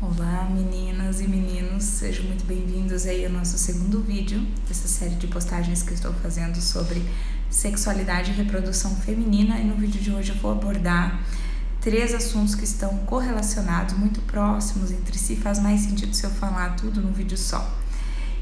Olá meninas e meninos, sejam muito bem-vindos aí ao nosso segundo vídeo dessa série de postagens que eu estou fazendo sobre sexualidade e reprodução feminina, e no vídeo de hoje eu vou abordar 3 assuntos que estão correlacionados, muito próximos entre si. Faz mais sentido se eu falar tudo num vídeo só.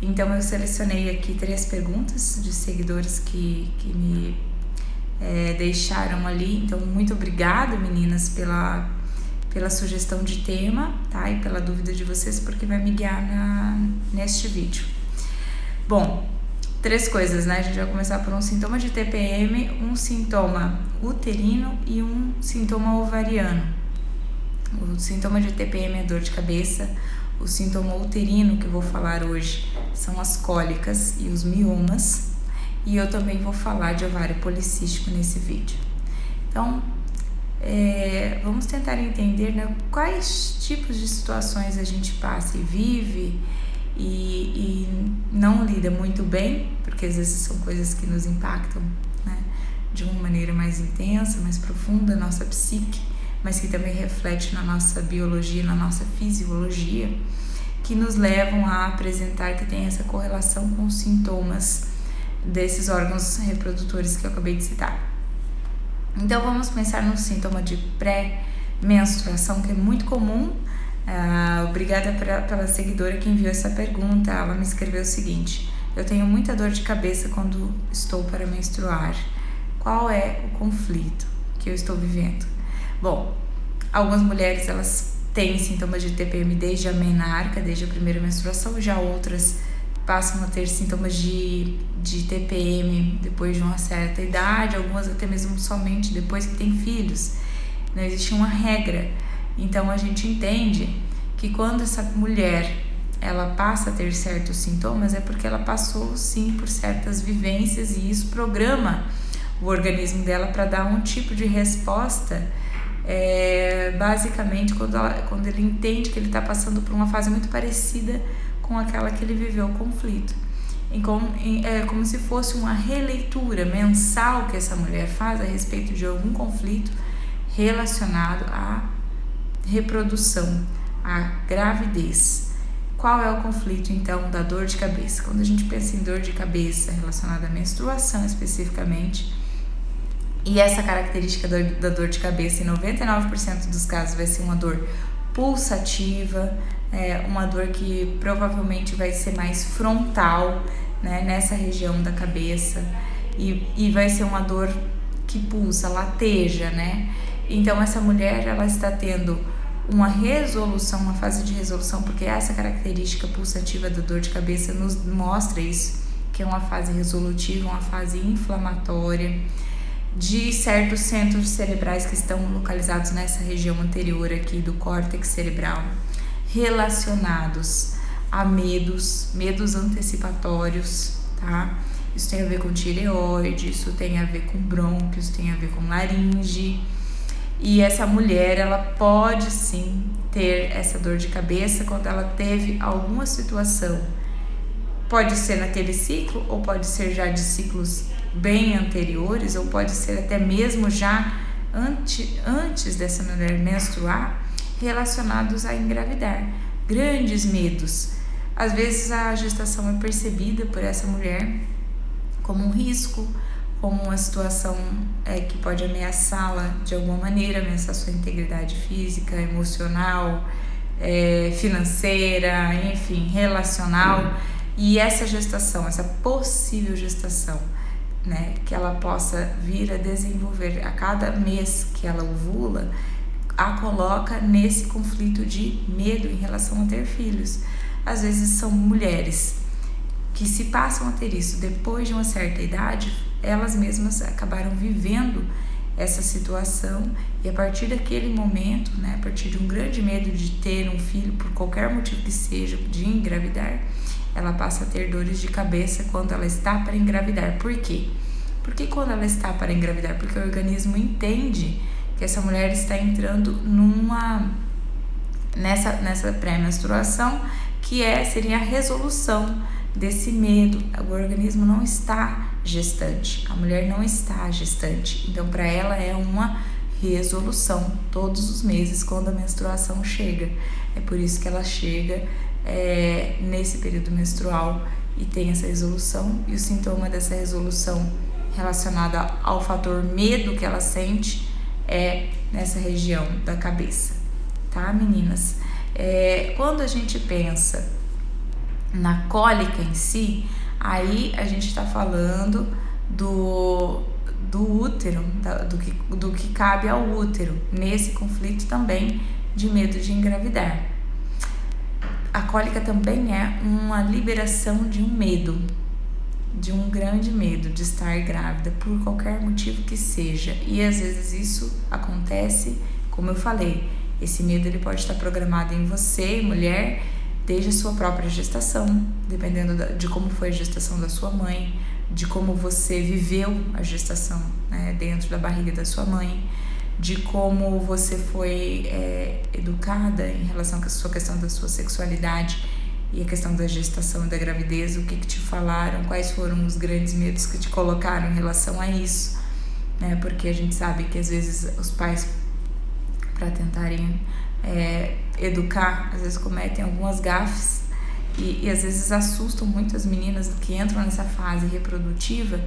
Então eu selecionei aqui 3 perguntas de seguidores que me deixaram ali. Então muito obrigada, meninas, pela sugestão de tema, tá? E pela dúvida de vocês, porque vai me guiar neste vídeo. Bom, 3 coisas, né? A gente vai começar por um sintoma de TPM, um sintoma uterino e um sintoma ovariano. O sintoma de TPM é dor de cabeça. O sintoma uterino que eu vou falar hoje são as cólicas e os miomas. E eu também vou falar de ovário policístico nesse vídeo. Então, vamos tentar entender, né, quais tipos de situações a gente passa e vive e não lida muito bem, porque às vezes são coisas que nos impactam, né, de uma maneira mais intensa, mais profunda, nossa psique, mas que também reflete na nossa biologia, na nossa fisiologia, que nos levam a apresentar que tem essa correlação com os sintomas desses órgãos reprodutores que eu acabei de citar. Então vamos pensar no sintoma de pré-menstruação, que é muito comum. Obrigada pela seguidora que enviou essa pergunta. Ela me escreveu o seguinte: eu tenho muita dor de cabeça quando estou para menstruar. Qual é o conflito que eu estou vivendo? Bom, algumas mulheres elas têm sintomas de TPM desde a menarca, desde a primeira menstruação, já outras passam a ter sintomas de TPM depois de uma certa idade, algumas até mesmo somente depois que tem filhos. Não existe uma regra. Então a gente entende que quando essa mulher ela passa a ter certos sintomas é porque ela passou sim por certas vivências, e isso programa o organismo dela para dar um tipo de resposta, basicamente quando ele entende que ele está passando por uma fase muito parecida com aquela que ele viveu o conflito. É como se fosse uma releitura mensal que essa mulher faz a respeito de algum conflito relacionado à reprodução, à gravidez. Qual é o conflito, então, da dor de cabeça? Quando a gente pensa em dor de cabeça relacionada à menstruação especificamente, e essa característica da dor de cabeça, em 99% dos casos, vai ser uma dor pulsativa, uma dor que provavelmente vai ser mais frontal, né, nessa região da cabeça, e vai ser uma dor que pulsa, lateja, né? Então essa mulher ela está tendo uma resolução, uma fase de resolução, porque essa característica pulsativa da dor de cabeça nos mostra isso, que é uma fase resolutiva, uma fase inflamatória de certos centros cerebrais que estão localizados nessa região anterior aqui do córtex cerebral, relacionados a medos antecipatórios, tá? Isso tem a ver com tireoide, isso tem a ver com brônquios, tem a ver com laringe. E essa mulher, ela pode sim ter essa dor de cabeça quando ela teve alguma situação. Pode ser naquele ciclo, ou pode ser já de ciclos bem anteriores, ou pode ser até mesmo já antes dessa mulher menstruar, relacionados a engravidar. Grandes medos. Às vezes a gestação é percebida por essa mulher como um risco, como uma situação que pode ameaçá-la de alguma maneira, ameaçar sua integridade física, emocional, financeira, enfim, relacional. E essa gestação, essa possível gestação, né, que ela possa vir a desenvolver a cada mês que ela ovula, a coloca nesse conflito de medo em relação a ter filhos. Às vezes são mulheres que se passam a ter isso depois de uma certa idade, elas mesmas acabaram vivendo essa situação, e a partir daquele momento, né, a partir de um grande medo de ter um filho, por qualquer motivo que seja, de engravidar, ela passa a ter dores de cabeça quando ela está para engravidar. Por quê? Porque quando ela está para engravidar, porque o organismo entende que essa mulher está entrando nessa pré-menstruação, que seria a resolução desse medo. O organismo não está gestante, a mulher não está gestante, então para ela é uma resolução todos os meses quando a menstruação chega. É por isso que ela chega nesse período menstrual e tem essa resolução, e o sintoma dessa resolução relacionada ao fator medo que ela sente é nessa região da cabeça, tá, meninas? Quando a gente pensa na cólica em si, aí a gente está falando do útero, do que cabe ao útero, nesse conflito também de medo de engravidar. A cólica também é uma liberação de um medo, de um grande medo de estar grávida, por qualquer motivo que seja. E às vezes isso acontece, como eu falei, esse medo ele pode estar programado em você, mulher, desde a sua própria gestação, dependendo de como foi a gestação da sua mãe, de como você viveu a gestação, né, dentro da barriga da sua mãe, de como você foi educada em relação à sua questão da sua sexualidade e a questão da gestação e da gravidez, o que te falaram, quais foram os grandes medos que te colocaram em relação a isso, né? Porque a gente sabe que às vezes os pais, para tentarem educar, às vezes cometem algumas gafes e às vezes assustam muito as meninas que entram nessa fase reprodutiva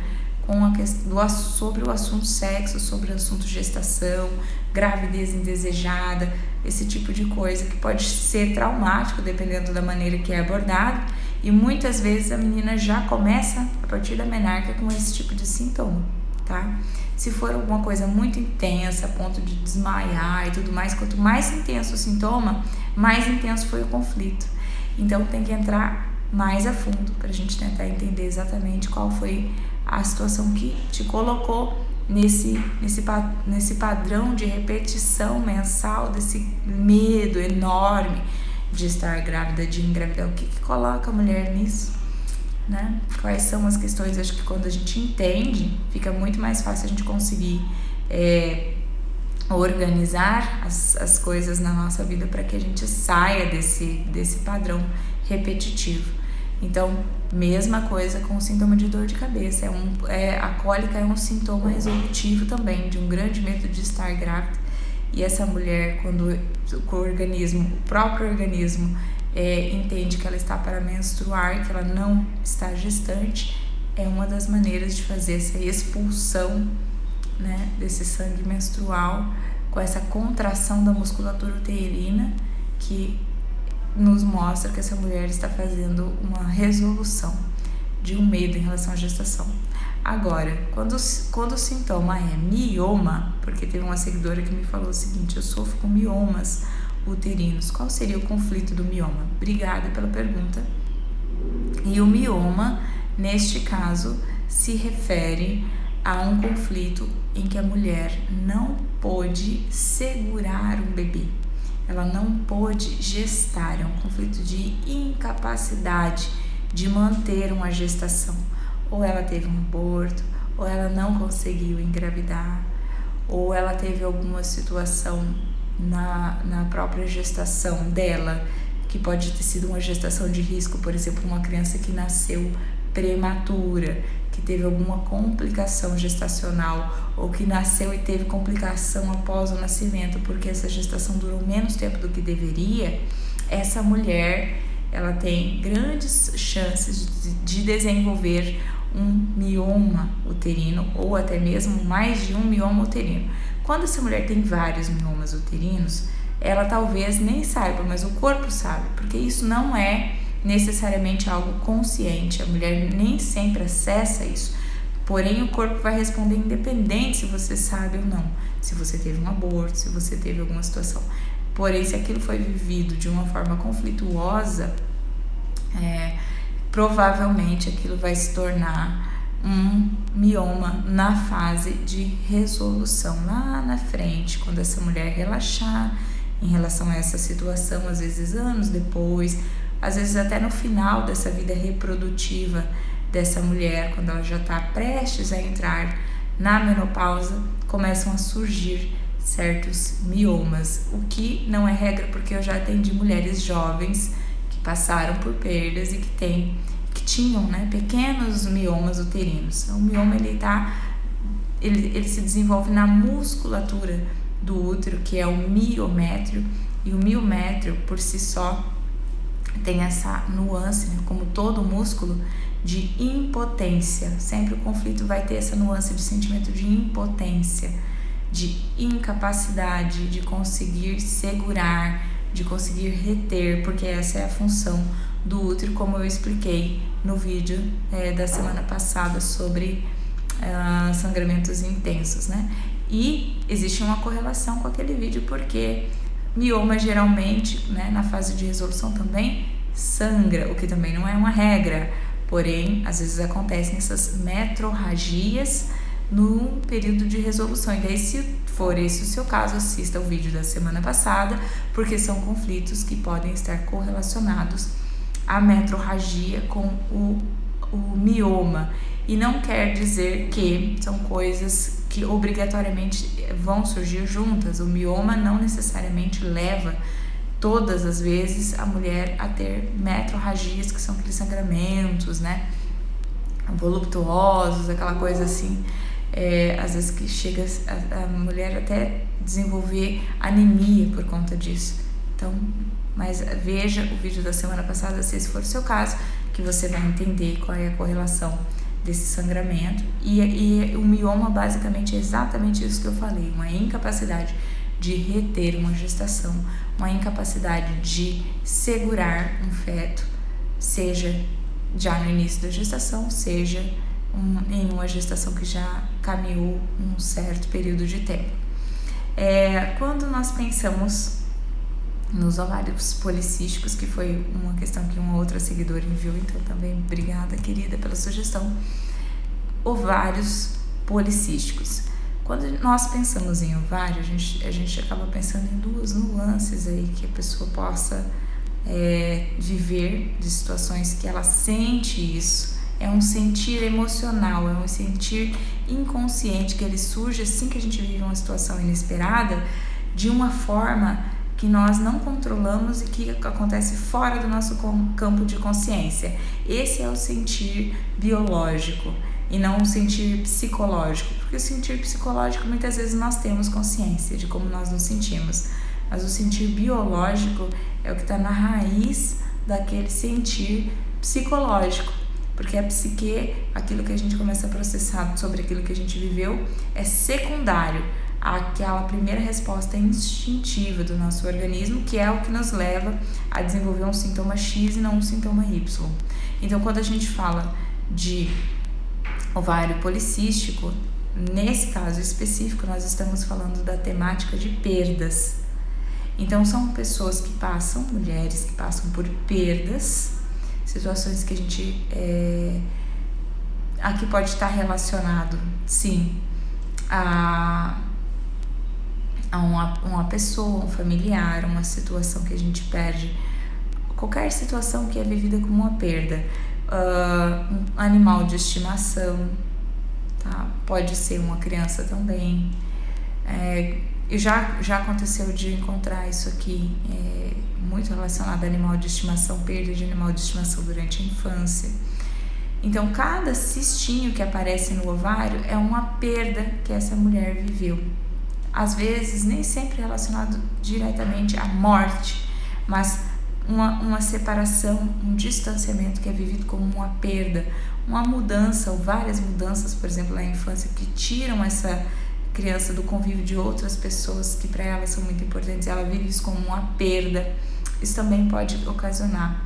com a questão sobre o assunto sexo, sobre o assunto gestação, gravidez indesejada, esse tipo de coisa que pode ser traumático dependendo da maneira que é abordado, e muitas vezes a menina já começa a partir da menarca com esse tipo de sintoma, tá? Se for alguma coisa muito intensa, a ponto de desmaiar e tudo mais, quanto mais intenso o sintoma, mais intenso foi o conflito. Então tem que entrar mais a fundo para a gente tentar entender exatamente qual foi a situação que te colocou nesse padrão de repetição mensal, desse medo enorme de estar grávida, de engravidar. O que coloca a mulher nisso, né? Quais são as questões? Acho que quando a gente entende, fica muito mais fácil a gente conseguir organizar as coisas na nossa vida para que a gente saia desse padrão repetitivo. Então, mesma coisa com o sintoma de dor de cabeça. A cólica é um sintoma resolutivo também de um grande medo de estar grávida. E essa mulher, quando o próprio organismo entende que ela está para menstruar, que ela não está gestante, é uma das maneiras de fazer essa expulsão, né, desse sangue menstrual, com essa contração da musculatura uterina, que nos mostra que essa mulher está fazendo uma resolução de um medo em relação à gestação. Agora, quando o sintoma é mioma, porque teve uma seguidora que me falou o seguinte: eu sofro com miomas uterinos. Qual seria o conflito do mioma? Obrigada pela pergunta. E o mioma, neste caso, se refere a um conflito em que a mulher não pôde segurar um bebê. Ela não pôde gestar, é um conflito de incapacidade de manter uma gestação. Ou ela teve um aborto, ou ela não conseguiu engravidar, ou ela teve alguma situação na própria gestação dela, que pode ter sido uma gestação de risco, por exemplo, uma criança que nasceu prematura, que teve alguma complicação gestacional, ou que nasceu e teve complicação após o nascimento, porque essa gestação durou menos tempo do que deveria. Essa mulher, ela tem grandes chances de desenvolver um mioma uterino, ou até mesmo mais de um mioma uterino. Quando essa mulher tem vários miomas uterinos, ela talvez nem saiba, mas o corpo sabe, porque isso não é necessariamente algo consciente, a mulher nem sempre acessa isso, porém o corpo vai responder independente se você sabe ou não, se você teve um aborto, se você teve alguma situação. Porém, se aquilo foi vivido de uma forma conflituosa, provavelmente aquilo vai se tornar um mioma na fase de resolução, lá na frente, quando essa mulher relaxar em relação a essa situação, às vezes anos depois, às vezes até no final dessa vida reprodutiva dessa mulher, quando ela já está prestes a entrar na menopausa, começam a surgir certos miomas, o que não é regra, porque eu já atendi mulheres jovens que passaram por perdas e que tinham, né, pequenos miomas uterinos. O mioma ele se desenvolve na musculatura do útero, que é o miométrio, e o miométrio por si só tem essa nuance, né, como todo músculo, de impotência. Sempre o conflito vai ter essa nuance de sentimento de impotência, de incapacidade de conseguir segurar, de conseguir reter, porque essa é a função do útero, como eu expliquei no vídeo da semana passada sobre sangramentos intensos, né? E existe uma correlação com aquele vídeo, porque mioma geralmente, né, na fase de resolução também sangra, o que também não é uma regra, porém, às vezes acontecem essas metrorragias no período de resolução. E daí, se for esse o seu caso, assista o vídeo da semana passada, porque são conflitos que podem estar correlacionados à metrorragia com o mioma. E não quer dizer que são coisas que obrigatoriamente vão surgir juntas. O mioma não necessariamente leva todas as vezes a mulher a ter metrorragias, que são aqueles sangramentos, né, voluptuosos, aquela coisa assim, às vezes que chega a mulher até desenvolver anemia por conta disso. Então, mas veja o vídeo da semana passada, se esse for o seu caso, que você vai entender qual é a correlação desse sangramento. E o mioma basicamente é exatamente isso que eu falei, uma incapacidade de reter uma gestação, uma incapacidade de segurar um feto, seja já no início da gestação, seja em uma gestação que já caminhou um certo período de tempo. Quando nós pensamos nos ovários policísticos, que foi uma questão que uma outra seguidora enviou, então também obrigada, querida, pela sugestão. Ovários policísticos. Quando nós pensamos em ovário, a gente acaba pensando em duas nuances aí que a pessoa possa viver, de situações que ela sente isso. É um sentir emocional, é um sentir inconsciente, que ele surge assim que a gente vive uma situação inesperada, de uma forma que nós não controlamos e que acontece fora do nosso campo de consciência. Esse é o sentir biológico e não o sentir psicológico, porque o sentir psicológico muitas vezes nós temos consciência de como nós nos sentimos, mas o sentir biológico é o que está na raiz daquele sentir psicológico, porque a psique, aquilo que a gente começa a processar sobre aquilo que a gente viveu, é secundário àquela primeira resposta instintiva do nosso organismo, que é o que nos leva a desenvolver um sintoma X e não um sintoma Y. Então, quando a gente fala de ovário policístico, nesse caso específico, nós estamos falando da temática de perdas. Então, são pessoas que passam, mulheres que passam por perdas, situações que a gente aqui pode estar relacionado, sim, a uma pessoa, um familiar, uma situação que a gente perde, qualquer situação que é vivida como uma perda, um animal de estimação, tá? Pode ser uma criança também. Já aconteceu de encontrar isso aqui, muito relacionado a animal de estimação, perda de animal de estimação durante a infância. Então, cada cistinho que aparece no ovário é uma perda que essa mulher viveu. Às vezes, nem sempre relacionado diretamente à morte, mas uma separação, um distanciamento que é vivido como uma perda, uma mudança ou várias mudanças, por exemplo, na infância, que tiram essa criança do convívio de outras pessoas que para ela são muito importantes, ela vive isso como uma perda. Isso também pode ocasionar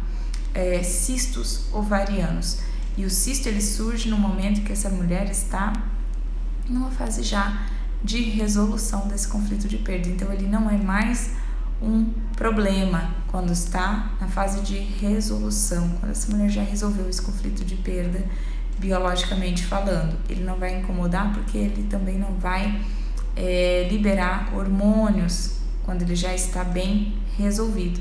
cistos ovarianos. E o cisto ele surge no momento que essa mulher está numa fase já de resolução desse conflito de perda. Então ele não é mais um problema quando está na fase de resolução, quando essa mulher já resolveu esse conflito de perda, biologicamente falando. Ele não vai incomodar porque ele também não vai liberar hormônios quando ele já está bem resolvido.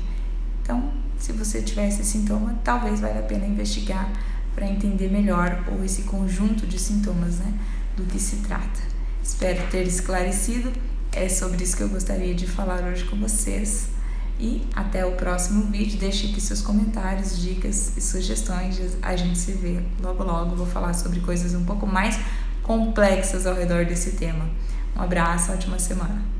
Então, se você tiver esse sintoma, talvez valha a pena investigar para entender melhor ou esse conjunto de sintomas, né, do que se trata. Espero ter esclarecido. É sobre isso que eu gostaria de falar hoje com vocês. E até o próximo vídeo. Deixe aqui seus comentários, dicas e sugestões. A gente se vê logo logo. Vou falar sobre coisas um pouco mais complexas ao redor desse tema. Um abraço, ótima semana.